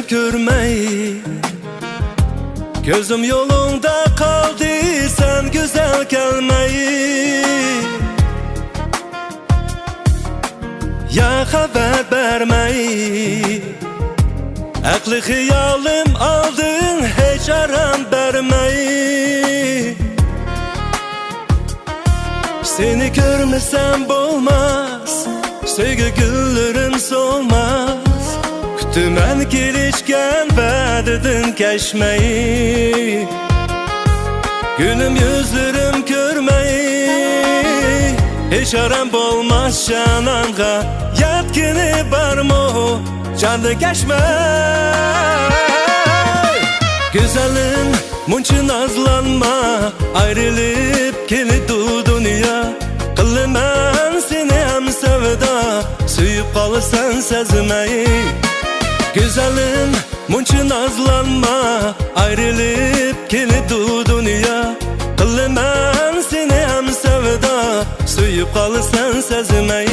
görmeyi. Gözüm yolunda kaldı, sen güzel gelmeyi. Ya haber vermeyi, aklı hiyalim aldın, hiç aram vermeyi. Seni görmesem olmaz, sevgi güllerim solmaz. Kütümen gelişken verdin geçmeyi. Gülüm yüzlerim görmeyi, hiç aram olmaz cananğa. Yetkini var mı canlı geçme. Güzelim munçun nazlanma, ayrılıp geldi dünya. Kılım ben seni hem sevda, suyup kalırsan sezmeyi. Güzelim munçun nazlanma, ayrılıp geldi dünya. Kılım ben seni hem sevda, suyup kalırsan sezmeyi.